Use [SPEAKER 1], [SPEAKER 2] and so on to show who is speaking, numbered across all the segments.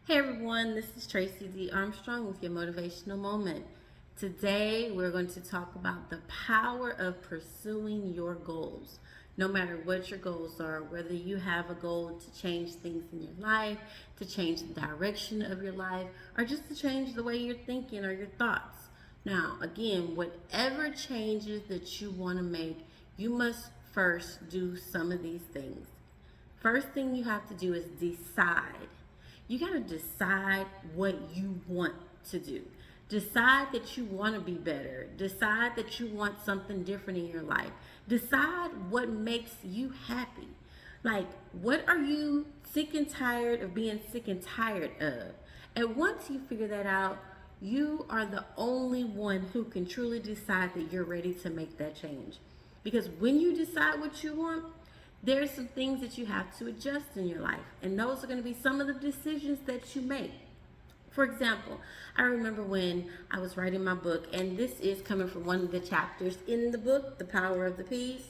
[SPEAKER 1] Hey everyone, this is Tracey D. Armstrong with your motivational moment. Today we're going to talk about the power of pursuing your goals. No matter what your goals are, whether you have a goal to change things in your life, to change the direction of your life, or just to change the way you're thinking or your thoughts. Now, again, whatever changes that you want to make, you must first do some of these things. First thing you have to do is decide. You got to decide what you want to do. Decide that you want to be better. Decide that you want something different in your life. Decide what makes you happy. Like, what are you sick and tired of being sick and tired of? And once you figure that out, you are the only one who can truly decide that you're ready to make that change. Because when you decide what you want, there's some things that you have to adjust in your life, and those are going to be some of the decisions that you make. For example, I remember when I was writing my book, and this is coming from one of the chapters in the book, The Power of the Peace,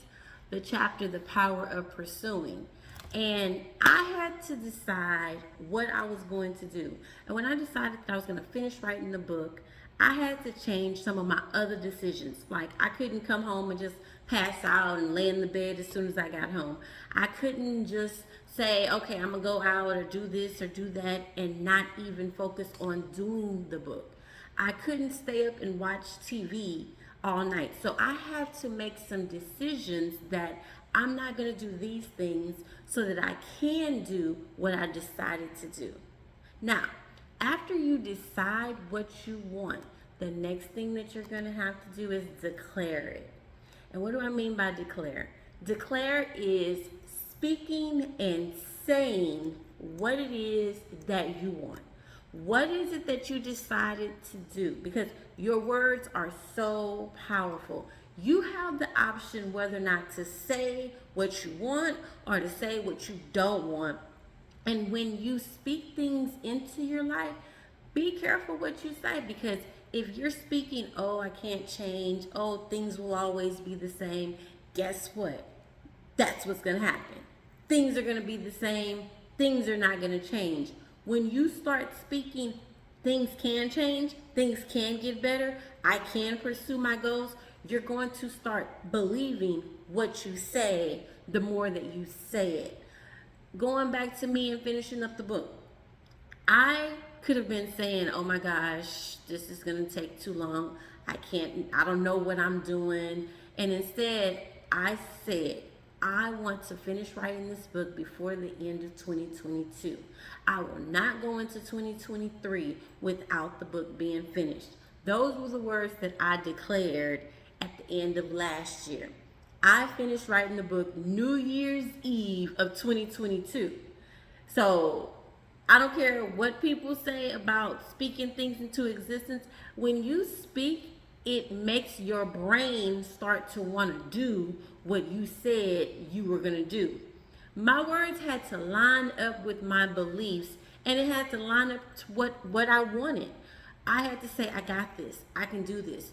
[SPEAKER 1] the chapter, The Power of Pursuing. And I had to decide what I was going to do. And when I decided that I was going to finish writing the book, I had to change some of my other decisions. Like, I couldn't come home and just pass out and lay in the bed as soon as I got home. I couldn't just say, okay, I'm gonna go out or do this or do that and not even focus on doing the book. I couldn't stay up and watch TV all night. So I had to make some decisions that I'm not gonna do these things so that I can do what I decided to do. Now, after you decide what you want, the next thing that you're going to have to do is declare it. And what do I mean by declare? Declare is speaking and saying what it is that you want. What is it that you decided to do? Because your words are so powerful. You have the option whether or not to say what you want or to say what you don't want. And when you speak things into your life, be careful what you say, because if you're speaking, oh, I can't change, oh, things will always be the same, guess what? That's what's going to happen. Things are going to be the same, things are not going to change. When you start speaking, things can change, things can get better, I can pursue my goals, you're going to start believing what you say the more that you say it. Going back to me and finishing up the book, I could have been saying, oh my gosh, this is going to take too long. I don't know what I'm doing. And instead, I said, I want to finish writing this book before the end of 2022. I will not go into 2023 without the book being finished. Those were the words that I declared at the end of last year. I finished writing the book New Year's Eve of 2022. So I don't care what people say about speaking things into existence. When you speak, it makes your brain start to want to do what you said you were going to do. My words had to line up with my beliefs, and it had to line up to what I wanted. I had to say, I got this. I can do this.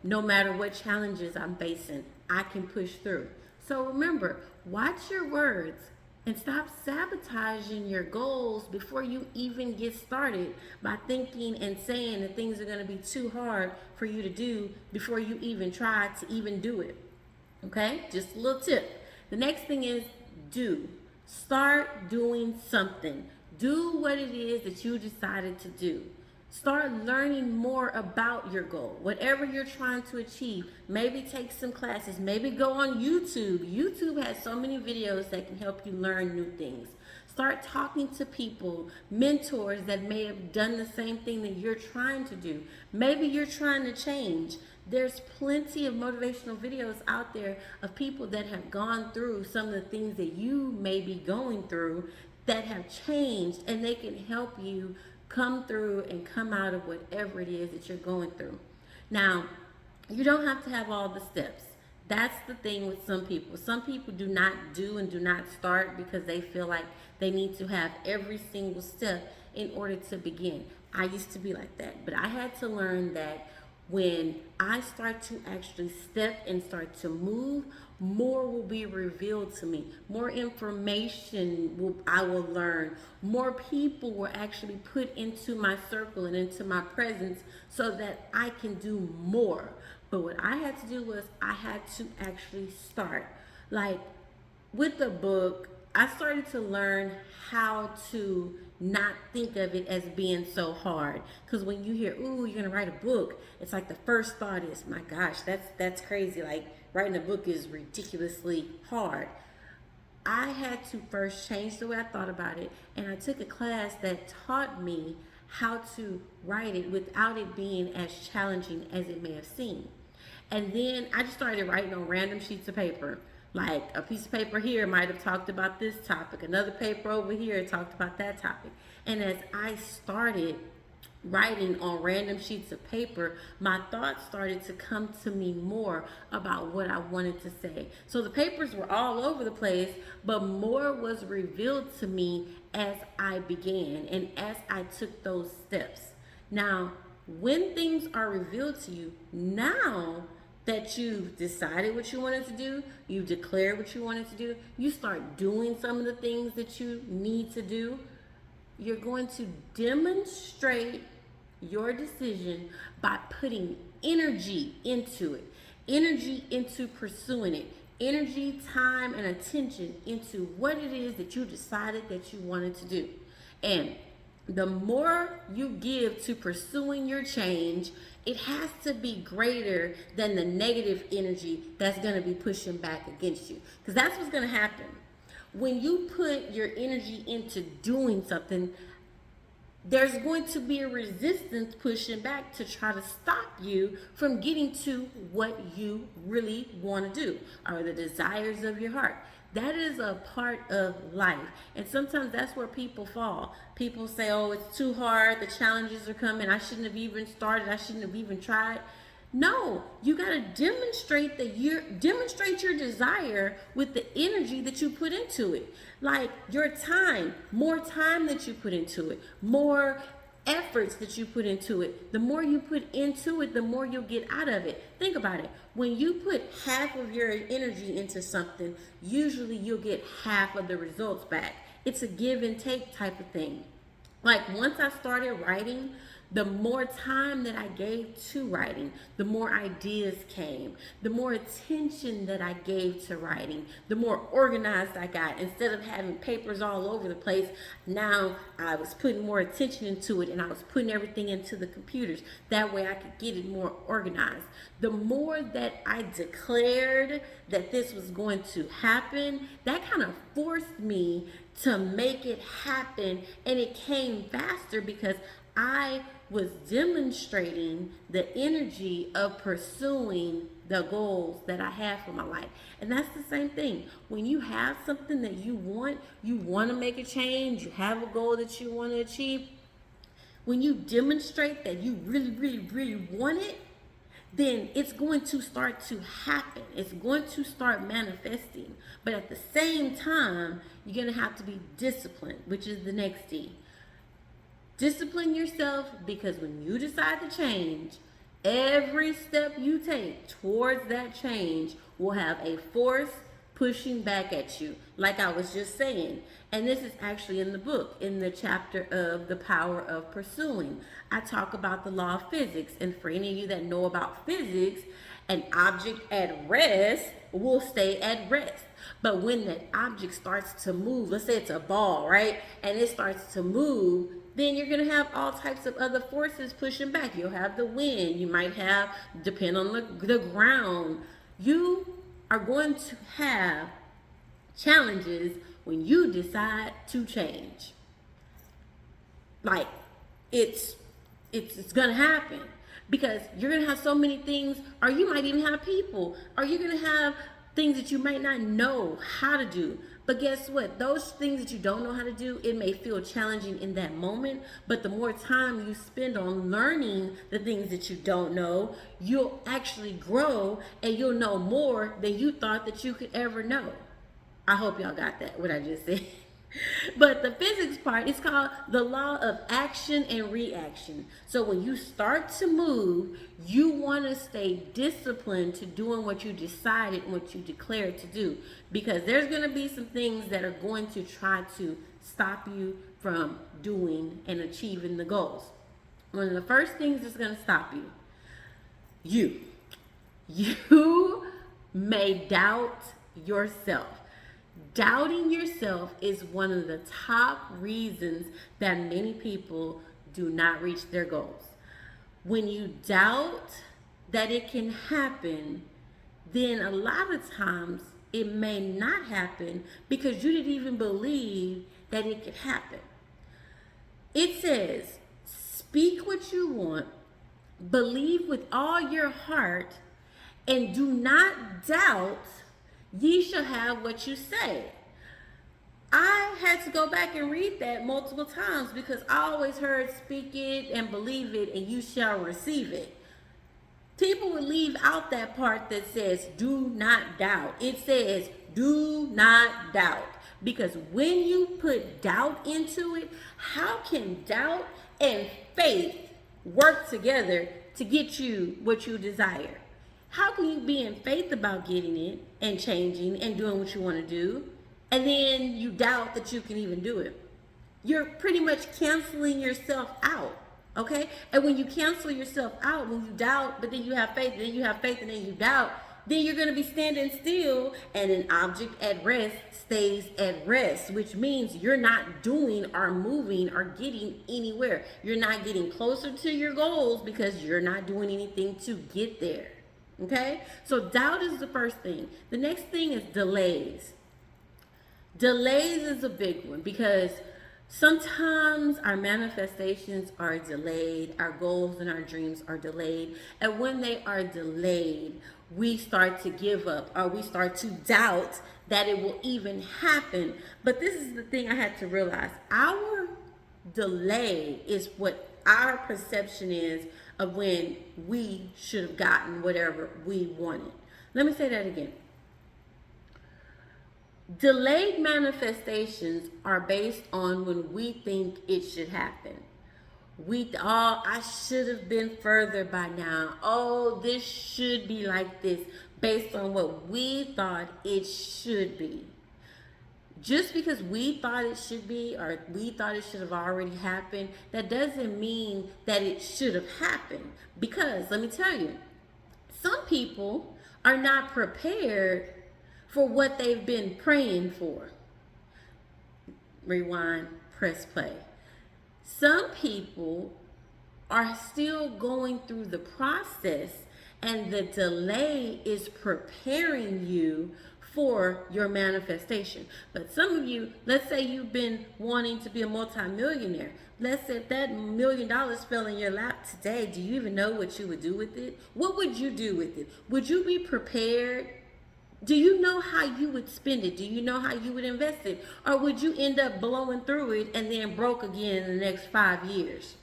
[SPEAKER 1] No matter what challenges I'm facing, I can push through. So remember, watch your words and stop sabotaging your goals before you even get started by thinking and saying that things are going to be too hard for you to do before you even try to even do it. Okay? Just a little tip. The next thing is do. Start doing something. Do what it is that you decided to do. Start learning more about your goal, whatever you're trying to achieve. Maybe take some classes, maybe go on YouTube. YouTube has so many videos that can help you learn new things. Start talking to people, mentors that may have done the same thing that you're trying to do. Maybe you're trying to change. There's plenty of motivational videos out there of people that have gone through some of the things that you may be going through that have changed, and they can help you come through and come out of whatever it is that you're going through. Now, you don't have to have all the steps. That's the thing with some people. Some people do not do and do not start because they feel like they need to have every single step in order to begin. I used to be like that, but I had to learn that when I start to actually step and start to move, more will be revealed to me. More information I will learn. More people will actually put into my circle and into my presence so that I can do more. But what I had to do was I had to actually start. Like with the book, I started to learn how to not think of it as being so hard. Because when you hear, "Ooh, you're gonna write a book," it's like the first thought is, "My gosh, that's crazy. Like writing a book is ridiculously hard." I had to first change the way I thought about it, and I took a class that taught me how to write it without it being as challenging as it may have seemed. And then I just started writing on random sheets of paper. Like a piece of paper here might have talked about this topic, another paper over here talked about that topic. And as I started writing on random sheets of paper, my thoughts started to come to me more about what I wanted to say. So the papers were all over the place, but more was revealed to me as I began and as I took those steps. Now, when things are revealed to you, now that you've decided what you wanted to do, you declared what you wanted to do, you start doing some of the things that you need to do, you're going to demonstrate your decision by putting energy into it, energy into pursuing it, energy, time, and attention into what it is that you decided that you wanted to do. And the more you give to pursuing your change, it has to be greater than the negative energy that's going to be pushing back against you. Because that's what's going to happen. When you put your energy into doing something, there's going to be a resistance pushing back to try to stop you from getting to what you really want to do, or the desires of your heart. That is a part of life. And sometimes that's where people fall. People say, "Oh, it's too hard. The challenges are coming. I shouldn't have even started. I shouldn't have even tried." No, you got to demonstrate demonstrate your desire with the energy that you put into it. Like your time, more time that you put into it, more efforts that you put into it. The more you put into it, the more you'll get out of it. Think about it. When you put half of your energy into something, usually you'll get half of the results back. It's a give and take type of thing. Like once I started writing, the more time that I gave to writing, the more ideas came, the more attention that I gave to writing, the more organized I got. Instead of having papers all over the place, now I was putting more attention into it and I was putting everything into the computers. That way I could get it more organized. The more that I declared that this was going to happen, that kind of forced me to make it happen, and it came faster because I was demonstrating the energy of pursuing the goals that I have for my life. And that's the same thing. When you have something that you want to make a change, you have a goal that you want to achieve, when you demonstrate that you really, really, really want it, then it's going to start to happen. It's going to start manifesting. But at the same time, you're going to have to be disciplined, which is the next D. Discipline yourself, because when you decide to change, every step you take towards that change will have a force pushing back at you, like I was just saying. And this is actually in the book, in the chapter of the power of pursuing. I talk about the law of physics. And for any of you that know about physics, an object at rest will stay at rest. But when that object starts to move, let's say it's a ball, right? And it starts to move, then you're going to have all types of other forces pushing back. You'll have the wind. You might have, depend on the ground. You are going to have challenges when you decide to change. Like, it's going to happen. Because you're going to have so many things, or you might even have people, or you're going to have things that you might not know how to do. But guess what? Those things that you don't know how to do, it may feel challenging in that moment, but the more time you spend on learning the things that you don't know, you'll actually grow and you'll know more than you thought that you could ever know. I hope y'all got that, what I just said. But the physics part is called the law of action and reaction. So when you start to move, you want to stay disciplined to doing what you decided and what you declared to do. Because there's going to be some things that are going to try to stop you from doing and achieving the goals. One of the first things that's going to stop you, you may doubt yourself. Doubting yourself is one of the top reasons that many people do not reach their goals. When you doubt that it can happen, then a lot of times it may not happen because you didn't even believe that it could happen. It says, speak what you want, believe with all your heart, and do not doubt, ye shall have what you say. I had to go back and read that multiple times because I always heard speak it and believe it and you shall receive it. People would leave out that part that says do not doubt. It says do not doubt. Because when you put doubt into it, how can doubt and faith work together to get you what you desire? How can you be in faith about getting it and changing and doing what you want to do, and then you doubt that you can even do it? You're pretty much canceling yourself out, okay? And when you cancel yourself out, when you doubt, but then you have faith, and then you have faith, and then you doubt, then you're going to be standing still, and an object at rest stays at rest, which means you're not doing or moving or getting anywhere. You're not getting closer to your goals because you're not doing anything to get there. Okay, so doubt is the first thing. The next thing is delays. Delays is a big one because sometimes our manifestations are delayed, our goals and our dreams are delayed. And when they are delayed, we start to give up or we start to doubt that it will even happen. But this is the thing I had to realize. Our delay is what our perception is of when we should have gotten whatever we wanted. Let me say that again. Delayed manifestations are based on when we think it should happen. I should have been further by now. Oh, this should be like this, based on what we thought it should be. Just because we thought it should be or we thought it should have already happened, that doesn't mean that it should have happened. Because let me tell you, some people are not prepared for what they've been praying for. Rewind, press play. Some people are still going through the process, and the delay is preparing you for your manifestation. But some of you, let's say you've been wanting to be a multimillionaire. Let's say that $1 million fell in your lap today. Do you even know what you would do with it? What would you do with it? Would you be prepared? Do you know how you would spend it? Do you know how you would invest it? Or would you end up blowing through it and then broke again in the next 5 years?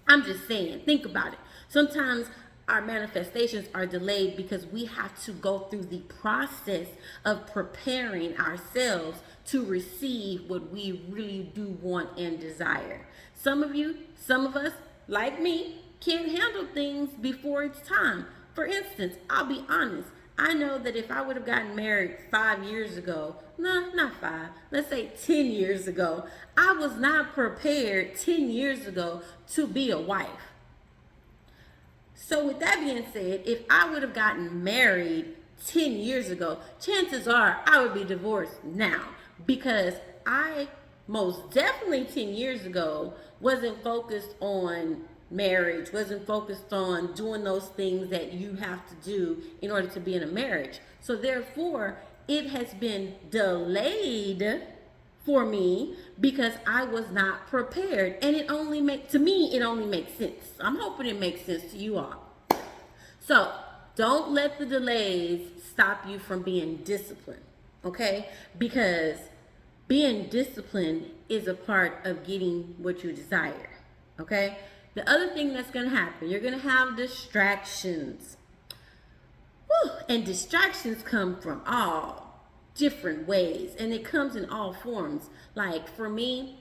[SPEAKER 1] I'm just saying, think about it. Sometimes our manifestations are delayed because we have to go through the process of preparing ourselves to receive what we really do want and desire. Some of us, like me, can't handle things before it's time. For instance, I'll be honest. I know that if I would have gotten married 5 years ago, no, not 5, let's say 10 years ago, I was not prepared 10 years ago to be a wife. So with that being said, if I would have gotten married 10 years ago, chances are I would be divorced now, because I most definitely 10 years ago wasn't focused on marriage, wasn't focused on doing those things that you have to do in order to be in a marriage. So therefore, it has been delayed for me because I was not prepared. And it only makes sense. I'm hoping it makes sense to you all. So don't let the delays stop you from being disciplined, okay? Because being disciplined is a part of getting what you desire, okay? The other thing that's going to happen, you're going to have distractions. And distractions come from all different ways, and it comes in all forms. Like for me,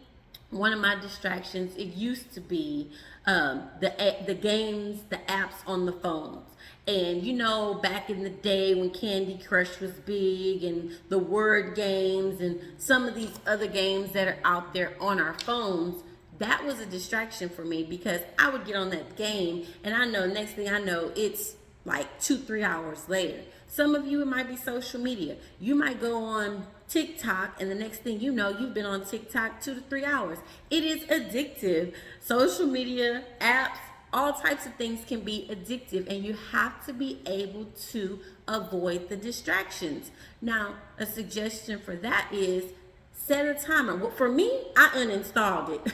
[SPEAKER 1] one of my distractions, it used to be the games, the apps on the phones. And you know, back in the day when Candy Crush was big, and the word games, and some of these other games that are out there on our phones, that was a distraction for me, because I would get on that game and I know next thing I know, it's like 2-3 hours later. Some of you, it might be social media. You might go on TikTok, and the next thing you know, you've been on TikTok 2 to 3 hours. It is addictive. Social media, apps, all types of things can be addictive, and you have to be able to avoid the distractions. Now, a suggestion for that is set a timer. Well, for me, I uninstalled it.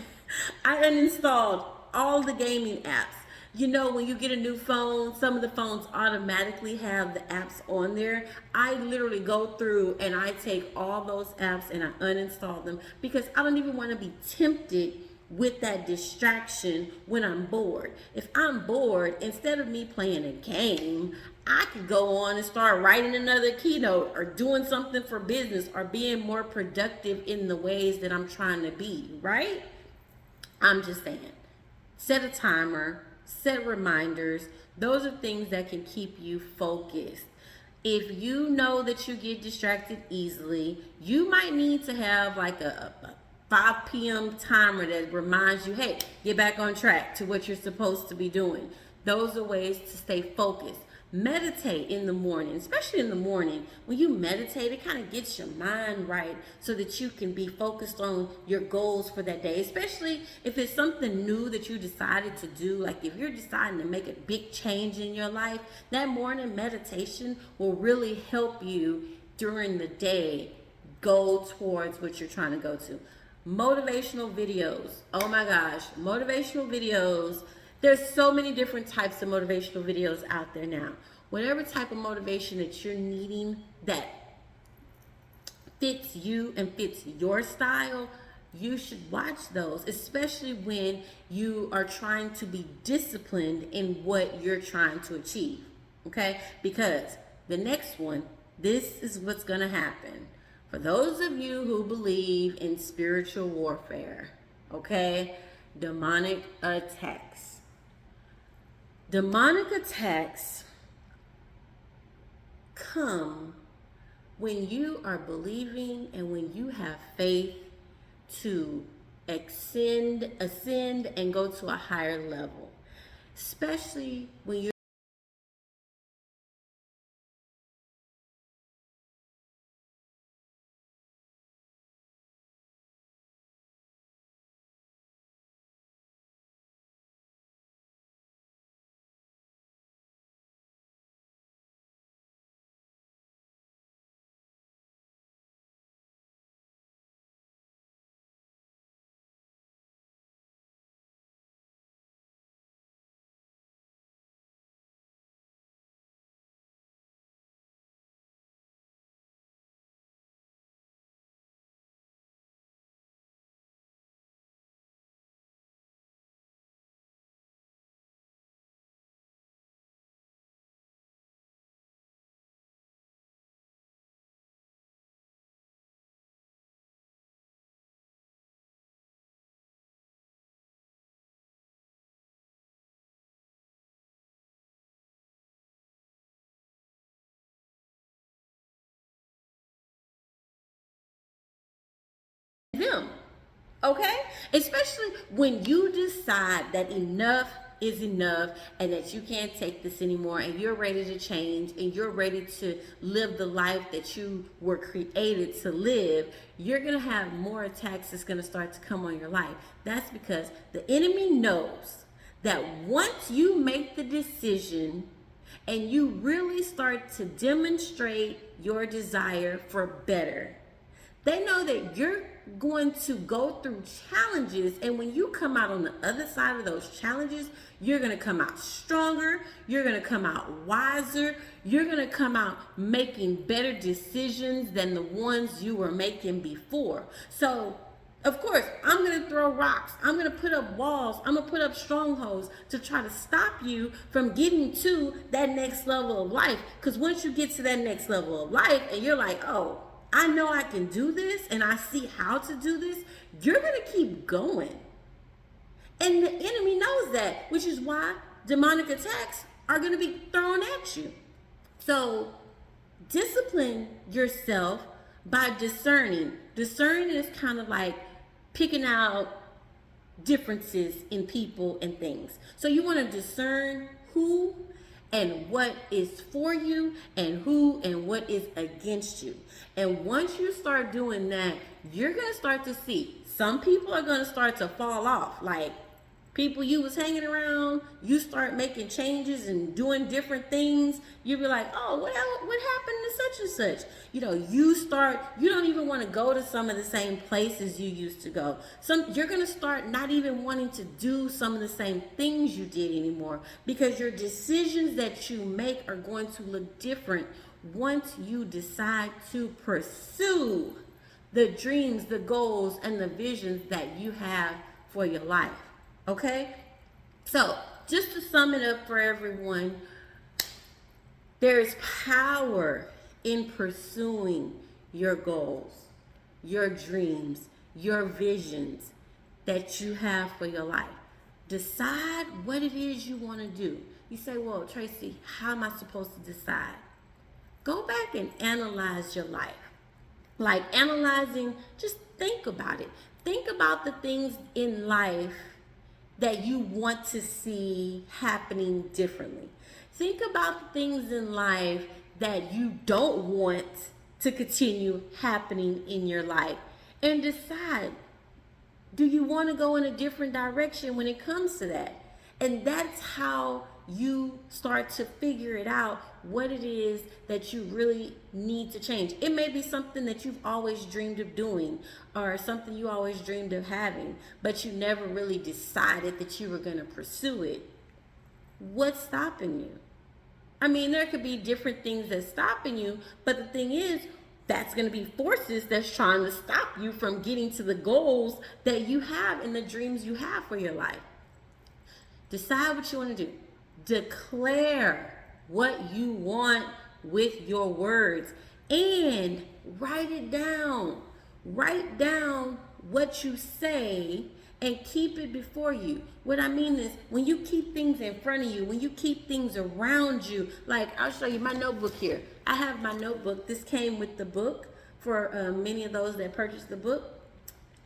[SPEAKER 1] I uninstalled all the gaming apps. You know, when you get a new phone, some of the phones automatically have the apps on there. I literally go through and I take all those apps and I uninstall them, because I don't even want to be tempted with that distraction when I'm bored. If I'm bored, instead of me playing a game, I could go on and start writing another keynote, or doing something for business, or being more productive in the ways that I'm trying to be, right? I'm just saying, set a timer, set reminders. Those are things that can keep you focused. If you know that you get distracted easily, you might need to have like a 5 p.m. timer that reminds you, hey, get back on track to what you're supposed to be doing. Those are ways to stay focused. Meditate in the morning, especially in the morning. When you meditate, it kind of gets your mind right so that you can be focused on your goals for that day, especially if it's something new that you decided to do. Like if you're deciding to make a big change in your life, that morning meditation will really help you during the day go towards what you're trying to go to. Motivational videos. Oh my gosh, motivational videos. There's so many different types of motivational videos out there now. Whatever type of motivation that you're needing that fits you and fits your style, you should watch those, especially when you are trying to be disciplined in what you're trying to achieve. Okay? Because the next one, this is what's going to happen. For those of you who believe in spiritual warfare, okay? Demonic attacks. Demonic attacks come when you are believing and when you have faith to ascend and go to a higher level, especially when you're them. Okay? Especially when you decide that enough is enough, and that you can't take this anymore, and you're ready to change, and you're ready to live the life that you were created to live, you're going to have more attacks that's going to start to come on your life. That's because the enemy knows that once you make the decision and you really start to demonstrate your desire for better, they know that you're going to go through challenges, and when you come out on the other side of those challenges, you're going to come out stronger, you're going to come out wiser, you're going to come out making better decisions than the ones you were making before. So, of course, I'm going to throw rocks, I'm going to put up walls, I'm going to put up strongholds to try to stop you from getting to that next level of life. Because once you get to that next level of life and you're like, oh, I know I can do this and I see how to do this, you're going to keep going. And the enemy knows that, which is why demonic attacks are going to be thrown at you. So discipline yourself by discerning. Discerning is kind of like picking out differences in people and things. So you want to discern who and what is for you and who and what is against you. And once you start doing that, you're going to start to see some people are going to start to fall off. Like people you was hanging around, you start making changes and doing different things. You be like, oh, what happened to such and such? You know, you don't even want to go to some of the same places you used to go. You're going to start not even wanting to do some of the same things you did anymore, because your decisions that you make are going to look different once you decide to pursue the dreams, the goals, and the visions that you have for your life. Okay? So, just to sum it up for everyone, there is power in pursuing your goals, your dreams, your visions that you have for your life. Decide what it is you want to do. You say, well, Tracey, how am I supposed to decide? Go back and analyze your life. Like analyzing, just think about it. Think about the things in life that you want to see happening differently. Think about the things in life that you don't want to continue happening in your life, and decide, do you want to go in a different direction when it comes to that? And that's how you start to figure it out, what it is that you really need to change. It may be something that you've always dreamed of doing, or something you always dreamed of having, but you never really decided that you were going to pursue it. What's stopping you? I mean, there could be different things that's stopping you, but the thing is, that's going to be forces that's trying to stop you from getting to the goals that you have and the dreams you have for your life. Decide what you want to do. Declare what you want with your words and write it down. Write down what you say and keep it before you. What I mean is, when you keep things in front of you, when you keep things around you, like I'll show you my notebook here. I have my notebook. This came with the book for many of those that purchased the book.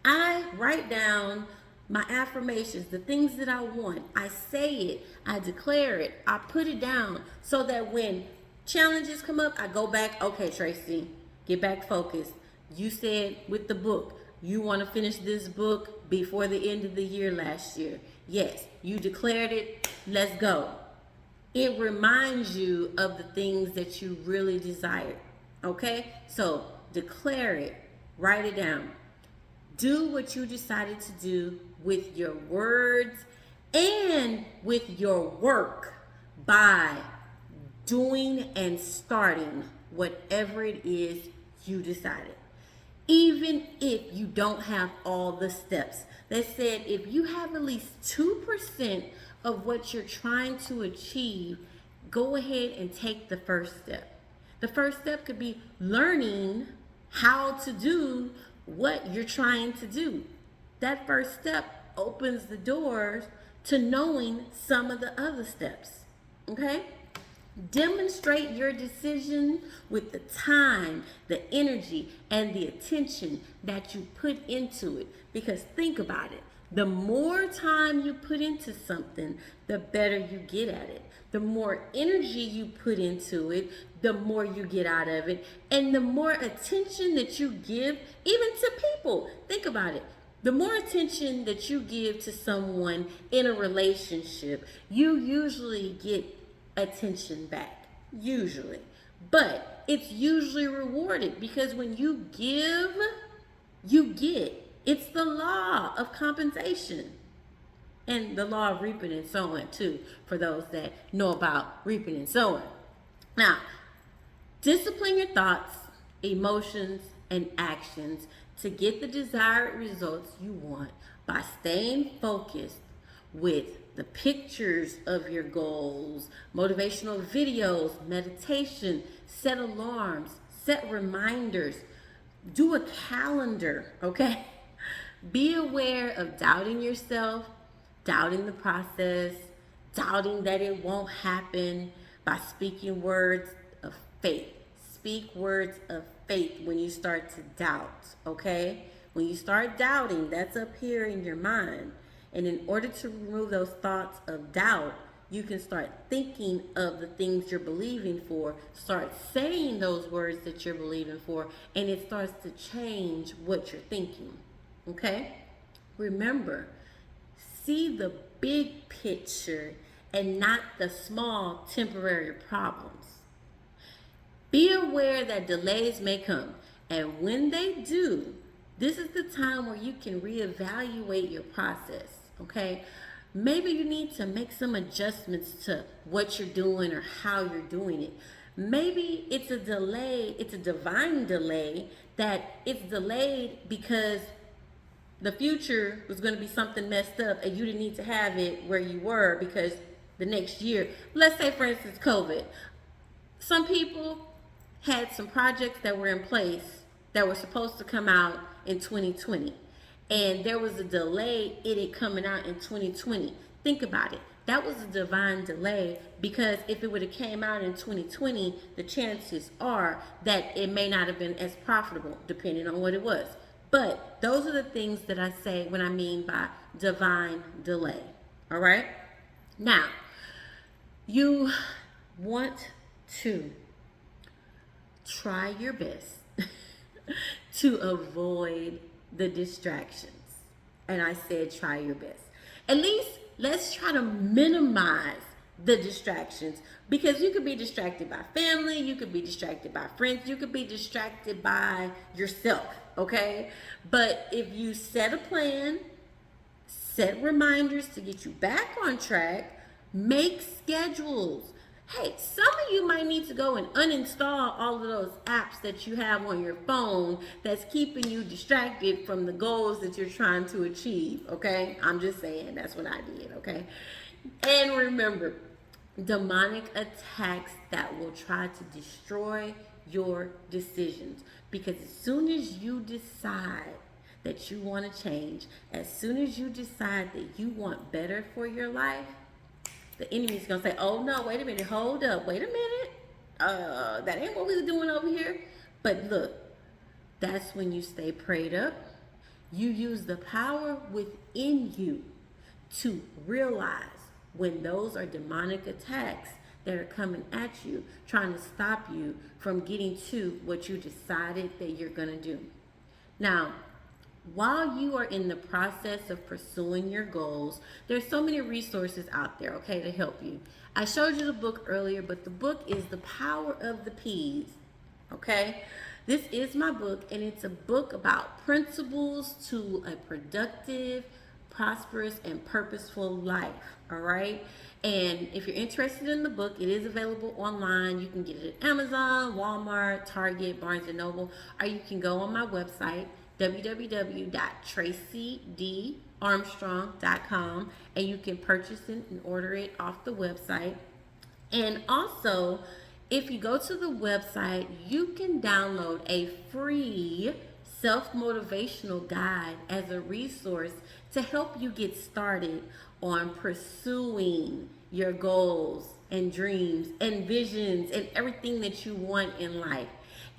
[SPEAKER 1] I write down my affirmations, the things that I want. I say it, I declare it, I put it down, so that when challenges come up, I go back, okay, Tracey, get back focused. You said with the book, you want to finish this book before the end of the year last year. Yes, you declared it, let's go. It reminds you of the things that you really desired, okay? So declare it, write it down. Do what you decided to do with your words and with your work by doing and starting whatever it is you decided. Even if you don't have all the steps. They said if you have at least 2% of what you're trying to achieve, go ahead and take the first step. The first step could be learning how to do what you're trying to do. That first step opens the doors to knowing some of the other steps. Okay? Demonstrate your decision with the time, the energy, and the attention that you put into it. Because think about it. The more time you put into something, the better you get at it. The more energy you put into it, the more you get out of it. And the more attention that you give, even to people. Think about it. The more attention that you give to someone in a relationship, you usually get attention back. Usually. But it's usually rewarded, because when you give, you get. It's the law of compensation. And the law of reaping and sowing too, for those that know about reaping and sowing. Now, discipline your thoughts, emotions, and actions to get the desired results you want by staying focused with the pictures of your goals, motivational videos, meditation, set alarms, set reminders. Do a calendar, okay? Be aware of doubting yourself, doubting the process, doubting that it won't happen by speaking words of faith. Speak words of faith when you start to doubt, okay? When you start doubting, that's up here in your mind. And in order to remove those thoughts of doubt, you can start thinking of the things you're believing for, start saying those words that you're believing for, and it starts to change what you're thinking. Okay? Remember, see the big picture and not the small temporary problems. Be aware that delays may come, and when they do, this is the time where you can reevaluate your process, okay? Maybe you need to make some adjustments to what you're doing or how you're doing it. Maybe it's a delay, it's a divine delay, that it's delayed because the future was going to be something messed up and you didn't need to have it where you were because the next year, let's say for instance COVID, some people had some projects that were in place that were supposed to come out in 2020, and there was a delay in it coming out in 2020. Think about it. That was a divine delay, because if it would have came out in 2020, the chances are that it may not have been as profitable depending on what it was. But those are the things that I say when I mean by divine delay. All right? Now, you want to try your best to avoid the distractions. And I said try your best. At least let's try to minimize the distractions, because you could be distracted by family, you could be distracted by friends, you could be distracted by yourself, okay? But if you set a plan, set reminders to get you back on track, make schedules. Hey, some of you might need to go and uninstall all of those apps that you have on your phone that's keeping you distracted from the goals that you're trying to achieve, okay? I'm just saying, that's what I did, okay? And remember, demonic attacks that will try to destroy your decisions. Because as soon as you decide that you want to change, as soon as you decide that you want better for your life, the enemy's going to say, oh no, wait a minute, hold up, wait a minute. That ain't what we were doing over here. But look, that's when you stay prayed up. You use the power within you to realize when those are demonic attacks that are coming at you, trying to stop you from getting to what you decided that you're going to do. Now, while you are in the process of pursuing your goals, there's so many resources out there, okay, to help you. I showed you the book earlier, but the book is The Power of the P's, okay? This is my book, and it's a book about principles to a productive, prosperous, and purposeful life, all right? And if you're interested in the book, it is available online. You can get it at Amazon, Walmart, Target, Barnes & Noble, or you can go on my website, www.traceydarmstrong.com, and you can purchase it and order it off the website. And also, if you go to the website, you can download a free self-motivational guide as a resource to help you get started on pursuing your goals and dreams and visions and everything that you want in life.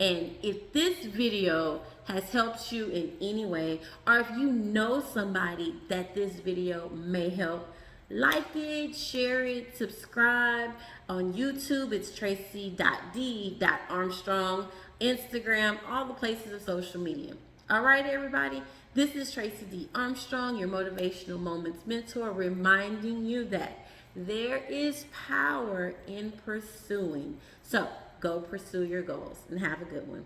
[SPEAKER 1] And if this video has helped you in any way, or if you know somebody that this video may help, like it, share it, subscribe. On YouTube, it's Tracey.D.Armstrong, Instagram, all the places of social media. All right, everybody, this is Tracey D. Armstrong, your Motivational Moments mentor, reminding you that there is power in pursuing. So go pursue your goals and have a good one.